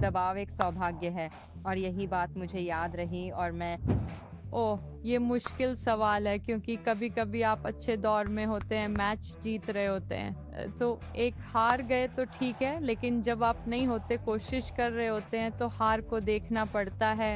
दबाव एक सौभाग्य है और यही बात मुझे याद रही। और मैं ओह, ये मुश्किल सवाल है क्योंकि कभी-कभी आप अच्छे दौर में होते हैं, मैच जीत रहे होते हैं, तो एक हार गए तो ठीक है, लेकिन जब आप नहीं होते, कोशिश कर रहे होते हैं, तो हार को देखना पड़ता है।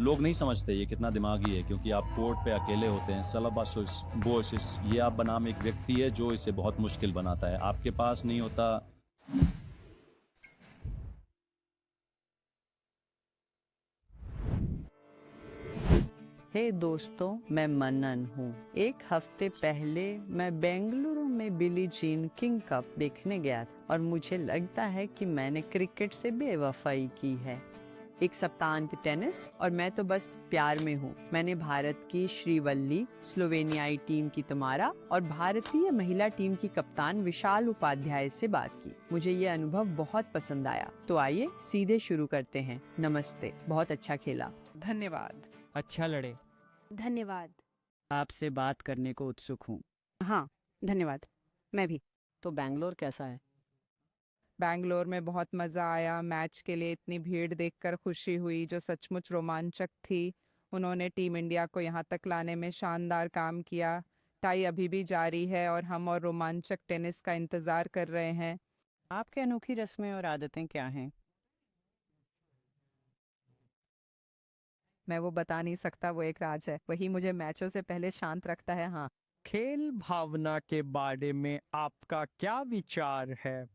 लोग नहीं समझते ये कितना दिमागी है, क्योंकि आप कोर्ट पे अकेले होते हैं। सलाबासुस बोसिस, ये आप बनाम एक व्यक्ति है जो इसे बहुत मुश्किल बनाता है। आपके पास नहीं होता। हे दोस्तों, मैं मनन हूँ। एक हफ्ते पहले मैं बेंगलुरु में बिली जीन किंग कप देखने गया था और मुझे लगता है कि मैंने क्रिकेट से बेवफाई की है। एक सप्ताहांत टेनिस और मैं तो बस प्यार में हूँ। मैंने भारत की श्रीवल्ली, स्लोवेनियाई टीम की तमारा और भारतीय महिला टीम की कप्तान विशाल उपाध्याय से बात की। मुझे ये अनुभव बहुत पसंद आया। तो आइए सीधे शुरू करते हैं। नमस्ते, बहुत अच्छा खेला। धन्यवाद। अच्छा लड़े। धन्यवाद। आपसे बात करने को उत्सुक हूँ। हाँ, धन्यवाद। मैं भी। तो बैंगलोर कैसा है? बैंगलोर में बहुत मज़ा आया। मैच के लिए इतनी भीड़ देखकर खुशी हुई जो सचमुच रोमांचक थी। उन्होंने टीम इंडिया को यहाँ तक लाने में शानदार काम किया। टाई अभी भी जारी है और हम और रोमांचक टेनिस का इंतज़ार कर रहे हैं। आपके अनोखी रस्में और आदतें क्या हैं? मैं वो बता नहीं सकता, वो एक राज है। वही मुझे मैचों से पहले शांत रखता है। हाँ, खेल भावना के बारे में आपका क्या विचार है?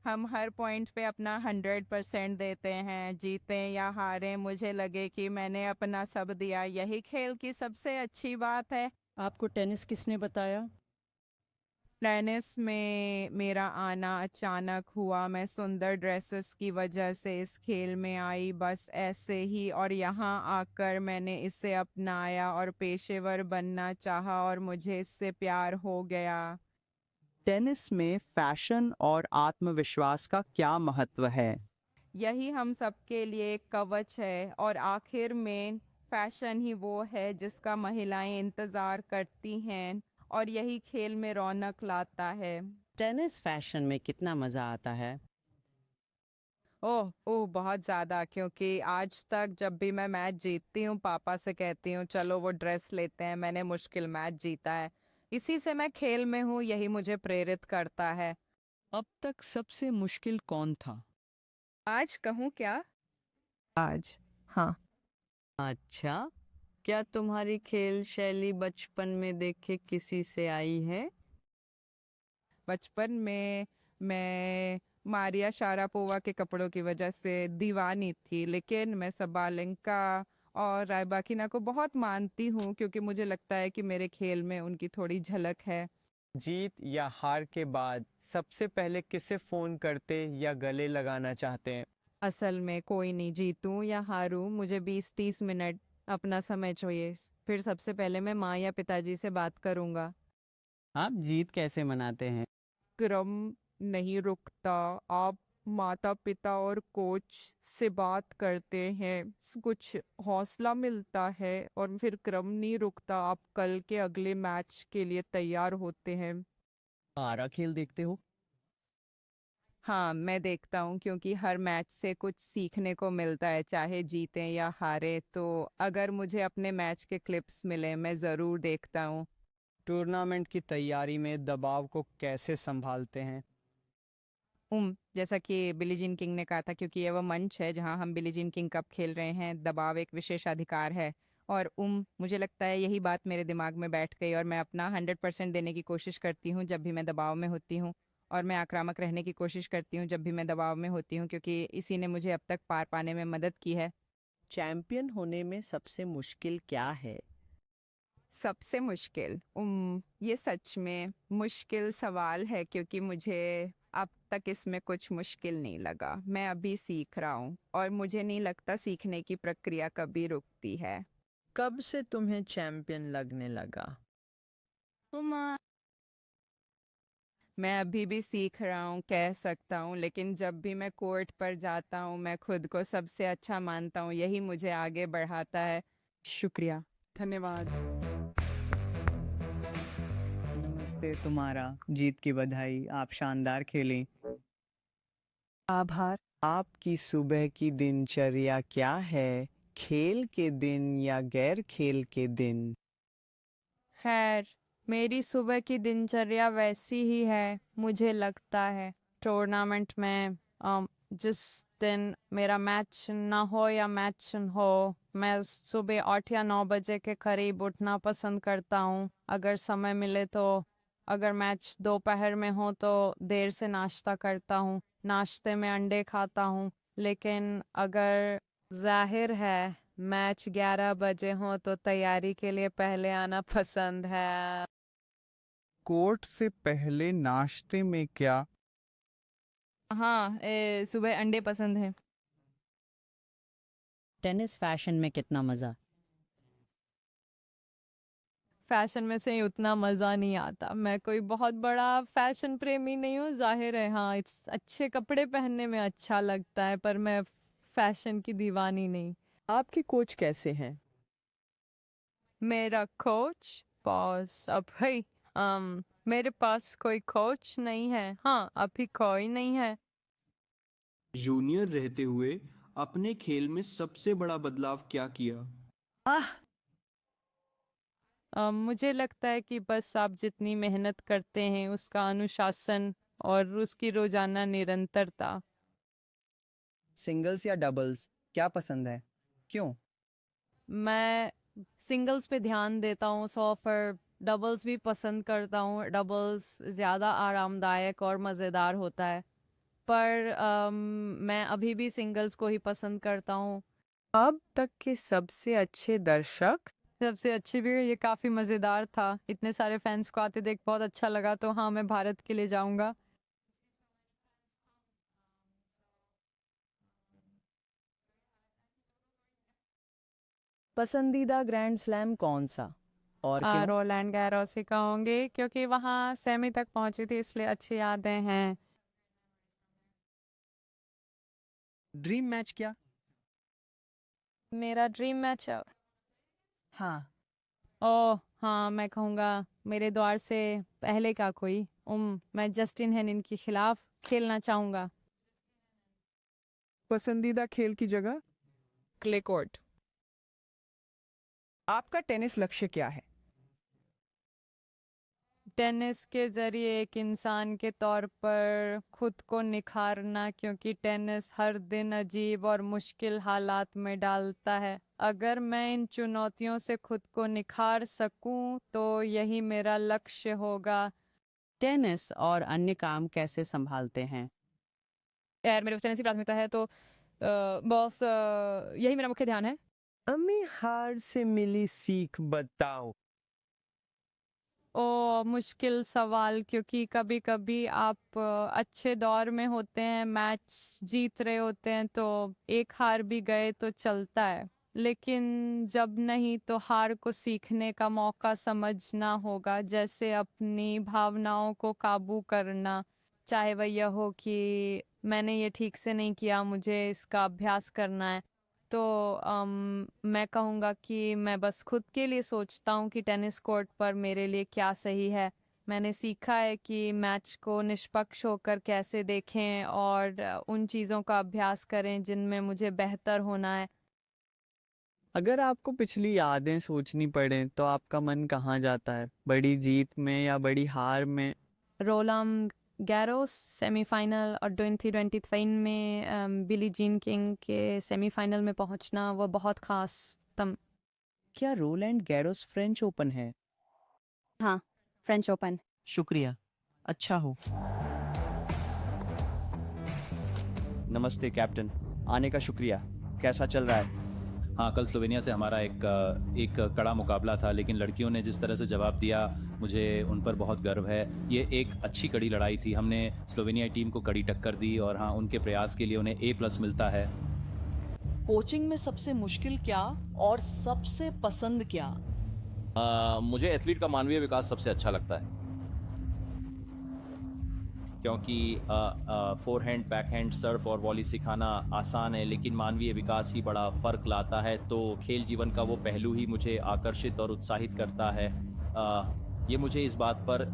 हम हर पॉइंट पे अपना 100% देते हैं, जीते या हारें। मुझे लगे कि मैंने अपना सब दिया, यही खेल की सबसे अच्छी बात है। आपको टेनिस किसने बताया? टेनिस में मेरा आना अचानक हुआ। मैं सुंदर ड्रेसेस की वजह से इस खेल में आई, बस ऐसे ही। और यहाँ आकर मैंने इसे अपनाया और पेशेवर बनना चाहा और मुझे इससे प्यार हो गया। टेनिस में फैशन और आत्मविश्वास का क्या महत्व है? यही हम सबके लिए एक कवच है और आखिर में फैशन ही वो है जिसका महिलाएं इंतज़ार करती हैं और यही खेल में रौनक लाता है। टेनिस फैशन में कितना मजा आता है? ओह ओह, बहुत ज़्यादा। क्योंकि आज तक जब भी मैं मैच जीतती हूँ, पापा से कहती हूँ चलो वो ड्रेस लेते हैं, मैंने मुश्किल मैच जीता है। इसी से मैं खेल में हूँ, यही मुझे प्रेरित करता है। अब तक सबसे मुश्किल कौन था? आज कहूँ क्या? आज। हाँ। अच्छा, क्या तुम्हारी खेल शैली बचपन में देखे किसी से आई है? बचपन में मैं मारिया शारापोवा के कपड़ों की वजह से दीवानी थी, लेकिन मैं सबालेंका और रायबाकिना को बहुत मानती हूँ क्योंकि मुझे लगता है कि मेरे खेल में उनकी थोड़ी झलक है। जीत या हार के बाद सबसे पहले किसे फोन करते या गले लगाना चाहते हैं? असल में कोई नहीं, जीतूं या हारूं, मुझे 20-30 मिनट अपना समय चाहिए। फिर सबसे पहले मैं माँ या पिताजी से बात करूँगा। आप जीत कैसे मनाते हैं? क्रम नहीं रुकता। आप माता पिता और कोच से बात करते हैं, कुछ हौसला मिलता है और फिर क्रम नहीं रुकता। आप कल के अगले मैच के लिए तैयार होते हैं। सारा खेल देखते हो? हाँ, मैं देखता हूँ क्योंकि हर मैच से कुछ सीखने को मिलता है, चाहे जीतें या हारे। तो अगर मुझे अपने मैच के क्लिप्स मिले, मैं ज़रूर देखता हूँ। टूर्नामेंट की तैयारी में दबाव को कैसे संभालते हैं? जैसा कि बिली जीन किंग ने कहा था, क्योंकि ये वो मंच है जहाँ हम बिली जीन किंग कप खेल रहे हैं, दबाव एक विशेषाधिकार है। और मुझे लगता है यही बात मेरे दिमाग में बैठ गई और मैं अपना 100% देने की कोशिश करती हूँ जब भी मैं दबाव में होती हूँ। और मैं आक्रामक रहने की कोशिश करती हूँ जब भी मैं दबाव में होती हूँ, क्योंकि इसी ने मुझे अब तक पार पाने में मदद की है। चैंपियन होने में सबसे मुश्किल क्या है? सबसे मुश्किल ये सच में मुश्किल सवाल है क्योंकि मुझे अब तक इसमें कुछ मुश्किल नहीं लगा। मैं अभी सीख रहा हूँ और मुझे नहीं लगता सीखने की प्रक्रिया कभी रुकती है। कब से तुम्हें चैंपियन लगने लगा? मैं अभी भी सीख रहा हूँ, कह सकता हूँ, लेकिन जब भी मैं कोर्ट पर जाता हूँ, मैं खुद को सबसे अच्छा मानता हूँ। यही मुझे आगे बढ़ाता है। शुक्रिया। धन्यवाद। नमस्ते, तुम्हारा जीत की बधाई। आप शानदार खेलें। आभार। आपकी सुबह की दिनचर्या क्या है, खेल के दिन या गैर खेल के दिन? खैर, मेरी सुबह की दिनचर्या वैसी ही है, मुझे लगता है। टूर्नामेंट में जिस दिन मेरा मैच ना हो या मैच हो, मैं सुबह 8 या 9 बजे के करीब उठना पसंद करता हूँ। अगर समय मिले तो, अगर मैच दोपहर में हो तो देर से नाश्ता करता हूँ। नाश्ते में अंडे खाता हूँ। लेकिन अगर जाहिर है मैच 11 बजे हो तो तैयारी के लिए पहले आना पसंद है। कोर्ट से पहले नाश्ते में क्या? हाँ, सुबह अंडे पसंद है। टेनिस फैशन में कितना मज़ा। फैशन में से उतना मज़ा नहीं आता। मैं कोई बहुत बड़ा फैशन प्रेमी नहीं हूँ, जाहिर है। हाँ, अच्छे कपड़े पहनने में अच्छा लगता है, पर मैं फैशन की दीवानी नहीं। आपके कोच कैसे हैं? मेरा कोच बॉस अब है। मेरे पास कोई कोच नहीं है। हाँ, अभी कोई नहीं है। जूनियर रहते हुए अपने खेल में सबसे बड़ा बदलाव क्या किया? मुझे लगता है कि बस आप जितनी मेहनत करते हैं उसका अनुशासन और उसकी रोजाना निरंतरता। सिंगल्स या डबल्स क्या पसंद है, क्यों? मैं सिंगल्स पे ध्यान देता हूँ 100, पर डबल्स भी पसंद करता हूँ। डबल्स ज़्यादा आरामदायक और मज़ेदार होता है, पर मैं अभी भी सिंगल्स को ही पसंद करता हूँ। अब तक के सबसे अच्छे दर्शक? सबसे अच्छी भी ये काफ़ी मज़ेदार था। इतने सारे फैंस को आते देख बहुत अच्छा लगा। तो हाँ, मैं भारत के लिए जाऊँगा। पसंदीदा ग्रैंड स्लैम कौन सा और क्यों? रोलैंड गैरोस ही कहूँगी, क्योंकि वहाँ सेमी तक पहुँची थी, इसलिए अच्छी यादें हैं। ड्रीम मैच क्या? मेरा ड्रीम मैच हाँ। ओह हाँ, मैं कहूँगा मेरे द्वार से पहले का कोई मैं जस्टिन हेनिन के खिलाफ खेलना चाहूँगा। पसंदीदा खेल की जगह? Clay court. आपका टेनिस लक्ष्य क्या है? टेनिस के जरिए एक इंसान के तौर पर खुद को निखारना, क्योंकि टेनिस हर दिन अजीब और मुश्किल हालात में डालता है। अगर मैं इन चुनौतियों से खुद को निखार सकूं तो यही मेरा लक्ष्य होगा। टेनिस और अन्य काम कैसे संभालते हैं? यार, मेरे पास टेनिस की प्राथमिकता है, तो बॉस, यही मेरा मुख्य ध्यान है। हमें हार से मिली सीख बताओ। ओ मुश्किल सवाल, क्योंकि कभी कभी आप अच्छे दौर में होते हैं, मैच जीत रहे होते हैं, तो एक हार भी गए तो चलता है। लेकिन जब नहीं, तो हार को सीखने का मौका समझना होगा, जैसे अपनी भावनाओं को काबू करना। चाहे वह यह हो कि मैंने ये ठीक से नहीं किया, मुझे इसका अभ्यास करना है। तो मैं कहूँगा कि मैं बस खुद के लिए सोचता हूँ कि टेनिस कोर्ट पर मेरे लिए क्या सही है। मैंने सीखा है कि मैच को निष्पक्ष होकर कैसे देखें और उन चीज़ों का अभ्यास करें जिनमें मुझे बेहतर होना है। अगर आपको पिछली यादें सोचनी पड़े तो आपका मन कहाँ जाता है, बड़ी जीत में या बड़ी हार में? रोलाम गैरोस सेमीफाइनल और 2023 में बिली जीन किंग के सेमीफाइनल में पहुंचना, वो बहुत खास तम। क्या रोलैंड गैरोस फ्रेंच ओपन है? हाँ, फ्रेंच ओपन। शुक्रिया, अच्छा हो। नमस्ते कैप्टन, आने का शुक्रिया। कैसा चल रहा है? हाँ, कल स्लोवेनिया से हमारा एक कड़ा मुकाबला था, लेकिन लड़कियों ने जिस तरह से जवाब दिया, मुझे उन पर बहुत गर्व है। ये एक अच्छी कड़ी लड़ाई थी। हमने स्लोवेनिया टीम को कड़ी टक्कर दी और हाँ, उनके प्रयास के लिए उन्हें A+ मिलता है। कोचिंग में सबसे मुश्किल क्या और सबसे पसंद क्या? मुझे एथलीट का मानवीय विकास सबसे अच्छा लगता है, क्योंकि फोरहैंड, बैकहैंड, सर्व और वॉली सिखाना आसान है, लेकिन मानवीय विकास ही बड़ा फ़र्क लाता है। तो खेल जीवन का वो पहलू ही मुझे आकर्षित और उत्साहित करता है। ये मुझे इस बात पर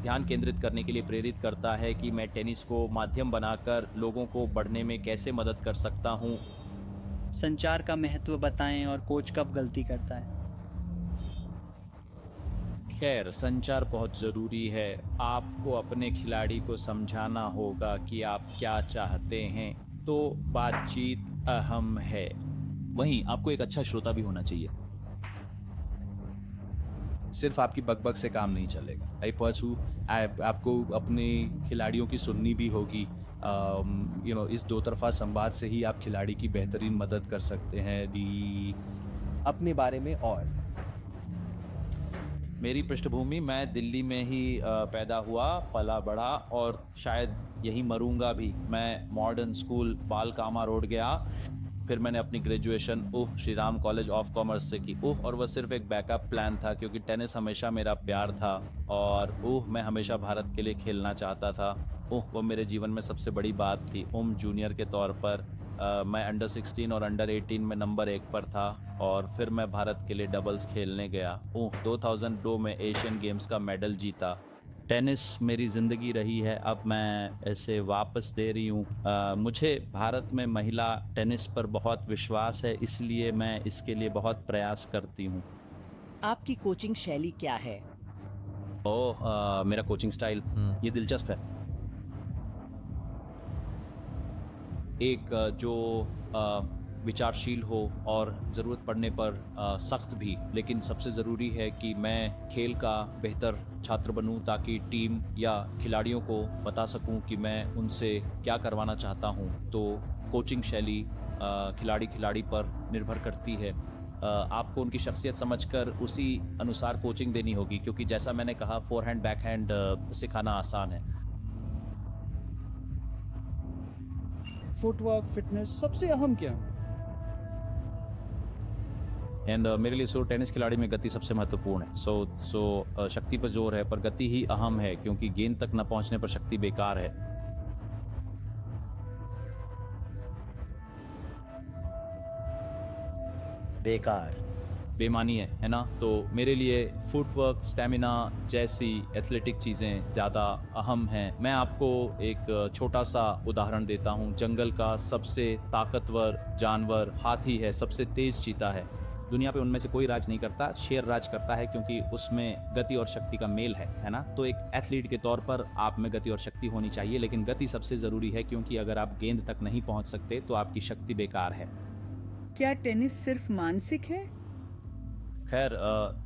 ध्यान केंद्रित करने के लिए प्रेरित करता है कि मैं टेनिस को माध्यम बनाकर लोगों को बढ़ने में कैसे मदद कर सकता हूँ। संचार का महत्व बताएं और कोच कब गलती करता है। खैर, संचार बहुत ज़रूरी है। आपको अपने खिलाड़ी को समझाना होगा कि आप क्या चाहते हैं, तो बातचीत अहम है। वहीं आपको एक अच्छा श्रोता भी होना चाहिए। सिर्फ आपकी बकबक से काम नहीं चलेगा। आपको अपने खिलाड़ियों की सुननी भी होगी। इस दो तरफा संवाद से ही आप खिलाड़ी की बेहतरीन मदद कर सकते हैं। अपने बारे में और मेरी पृष्ठभूमि, मैं दिल्ली में ही पैदा हुआ, पला बड़ा और शायद यही मरूंगा भी। मैं मॉडर्न स्कूल बाल कामा रोड गया, फिर मैंने अपनी graduation Shri Ram college of commerce से की। और वह सिर्फ एक बैकअप प्लान था क्योंकि टेनिस हमेशा मेरा प्यार था और मैं हमेशा भारत के लिए खेलना चाहता था। वो मेरे जीवन में सबसे बड़ी बात थी। जूनियर के तौर पर मैं अंडर 16 और अंडर 18 में नंबर 1 पर था और फिर मैं भारत के लिए डबल्स खेलने गया। 2002 में एशियन गेम्स का मेडल जीता। टेनिस मेरी ज़िंदगी रही है, अब मैं ऐसे वापस दे रही हूँ। मुझे भारत में महिला टेनिस पर बहुत विश्वास है, इसलिए मैं इसके लिए बहुत प्रयास करती हूँ। आपकी कोचिंग शैली क्या है? मेरा कोचिंग स्टाइल ये दिलचस्प है। एक जो विचारशील हो और ज़रूरत पड़ने पर सख्त भी, लेकिन सबसे ज़रूरी है कि मैं खेल का बेहतर छात्र बनूं ताकि टीम या खिलाड़ियों को बता सकूं कि मैं उनसे क्या करवाना चाहता हूं। तो कोचिंग शैली खिलाड़ी पर निर्भर करती है। आपको उनकी शख्सियत समझकर उसी अनुसार कोचिंग देनी होगी, क्योंकि जैसा मैंने कहा, फोरहैंड बैकहैंड सिखाना आसान है। फुटवर्क, फिटनेस सबसे अहम क्या है? एंड मेरे लिए टेनिस खिलाड़ी में गति सबसे महत्वपूर्ण है। शक्ति पर जोर है, पर गति ही अहम है, क्योंकि गेंद तक न पहुंचने पर शक्ति बेकार है। बेकार, बेमानी है ना? तो मेरे लिए फुटवर्क, स्टेमिना जैसी एथलेटिक चीज़ें ज़्यादा अहम हैं। मैं आपको एक छोटा सा उदाहरण देता हूँ। जंगल का सबसे ताकतवर जानवर हाथी है, सबसे तेज़ चीता है। दुनिया पे उनमें से कोई राज नहीं करता, शेर राज करता है, क्योंकि उसमें गति और शक्ति का मेल है ना? तो एक एथलीट के तौर पर आप में गति और शक्ति होनी चाहिए, लेकिन गति सबसे ज़रूरी है, क्योंकि अगर आप गेंद तक नहीं पहुँच सकते तो आपकी शक्ति बेकार है। क्या टेनिस सिर्फ मानसिक है? खैर,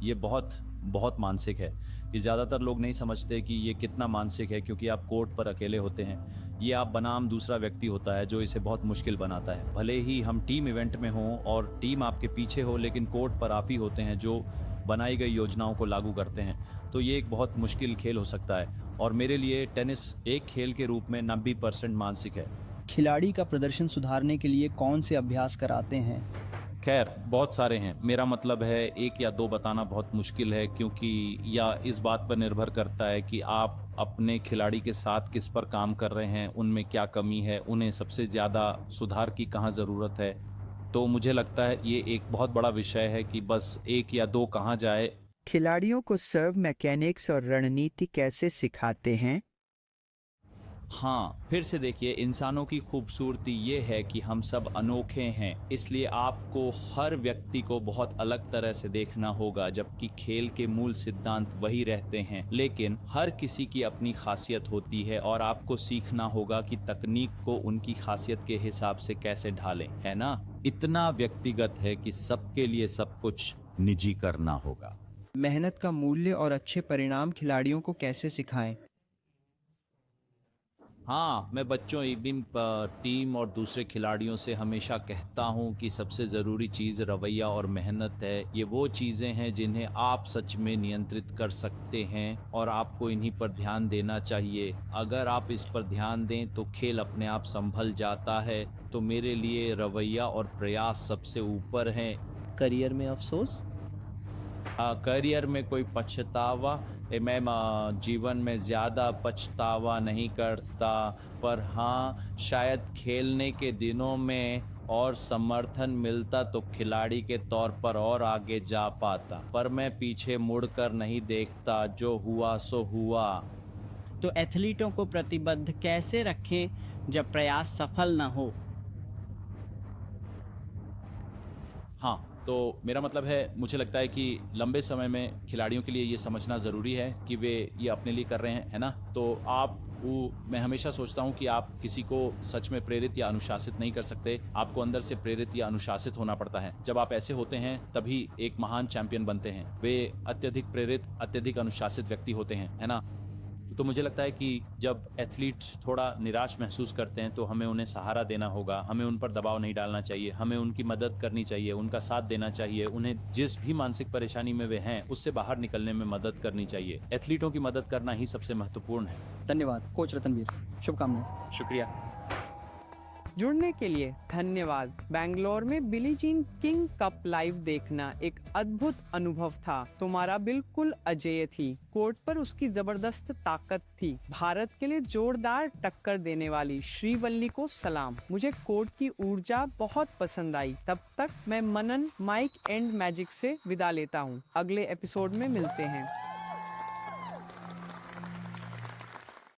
ये बहुत मानसिक है। ये ज़्यादातर लोग नहीं समझते कि ये कितना मानसिक है, क्योंकि आप कोर्ट पर अकेले होते हैं। ये आप बनाम दूसरा व्यक्ति होता है जो इसे बहुत मुश्किल बनाता है। भले ही हम टीम इवेंट में हों और टीम आपके पीछे हो, लेकिन कोर्ट पर आप ही होते हैं जो बनाई गई योजनाओं को लागू करते हैं। तो ये एक बहुत मुश्किल खेल हो सकता है, और मेरे लिए टेनिस एक खेल के रूप में 90% मानसिक है। खिलाड़ी का प्रदर्शन सुधारने के लिए कौन से अभ्यास कराते हैं? खैर, बहुत सारे हैं। मेरा मतलब है, एक या दो बताना बहुत मुश्किल है, क्योंकि या इस बात पर निर्भर करता है कि आप अपने खिलाड़ी के साथ किस पर काम कर रहे हैं, उनमें क्या कमी है, उन्हें सबसे ज़्यादा सुधार की कहाँ ज़रूरत है। तो मुझे लगता है ये एक बहुत बड़ा विषय है कि बस एक या दो कहाँ जाए। खिलाड़ियों को सर्व मैकेनिक्स और रणनीति कैसे सिखाते हैं? हाँ, फिर से देखिए, इंसानों की खूबसूरती ये है कि हम सब अनोखे हैं, इसलिए आपको हर व्यक्ति को बहुत अलग तरह से देखना होगा, जबकि खेल के मूल सिद्धांत वही रहते हैं। लेकिन हर किसी की अपनी खासियत होती है और आपको सीखना होगा कि तकनीक को उनकी खासियत के हिसाब से कैसे ढालें, है ना? इतना व्यक्तिगत है कि सबके लिए सब कुछ निजी करना होगा। मेहनत का मूल्य और अच्छे परिणाम खिलाड़ियों को कैसे सिखाएं? हाँ, मैं बच्चों, टीम और दूसरे खिलाड़ियों से हमेशा कहता हूँ कि सबसे ज़रूरी चीज़ रवैया और मेहनत है। ये वो चीज़ें हैं जिन्हें आप सच में नियंत्रित कर सकते हैं और आपको इन्हीं पर ध्यान देना चाहिए। अगर आप इस पर ध्यान दें तो खेल अपने आप संभल जाता है। तो मेरे लिए रवैया और प्रयास सबसे ऊपर हैं। करियर में अफसोस? करियर में कोई पछतावा? मैं जीवन में ज़्यादा पछतावा नहीं करता, पर हाँ, शायद खेलने के दिनों में और समर्थन मिलता तो खिलाड़ी के तौर पर और आगे जा पाता, पर मैं पीछे मुड़कर नहीं देखता, जो हुआ सो हुआ। तो एथलीटों को प्रतिबद्ध कैसे रखें जब प्रयास सफल न हो? हाँ, तो मेरा मतलब है, मुझे लगता है कि लंबे समय में खिलाड़ियों के लिए ये समझना ज़रूरी है कि वे ये अपने लिए कर रहे हैं, है ना? तो मैं हमेशा सोचता हूँ कि आप किसी को सच में प्रेरित या अनुशासित नहीं कर सकते, आपको अंदर से प्रेरित या अनुशासित होना पड़ता है। जब आप ऐसे होते हैं तभी एक महान चैंपियन बनते हैं। वे अत्यधिक प्रेरित, अत्यधिक अनुशासित व्यक्ति होते हैं, है ना? तो मुझे लगता है कि जब एथलीट थोड़ा निराश महसूस करते हैं तो हमें उन्हें सहारा देना होगा, हमें उन पर दबाव नहीं डालना चाहिए, हमें उनकी मदद करनी चाहिए, उनका साथ देना चाहिए, उन्हें जिस भी मानसिक परेशानी में वे हैं उससे बाहर निकलने में मदद करनी चाहिए। एथलीटों की मदद करना ही सबसे महत्वपूर्ण है। धन्यवाद कोच रतनवीर, शुभकामनाएं। शुक्रिया। जुड़ने के लिए धन्यवाद। बैंगलोर में Billie Jean King cup live देखना एक अद्भुत अनुभव था। तुम्हारा बिल्कुल अजेय थी। कोर्ट पर उसकी जबरदस्त ताकत थी। भारत के लिए जोरदार टक्कर देने वाली श्रीवल्ली को सलाम। मुझे कोर्ट की ऊर्जा बहुत पसंद आई। तब तक मैं मनन माइक एंड मैजिक से विदा लेता हूँ। अगले एपिसोड में मिलते हैं।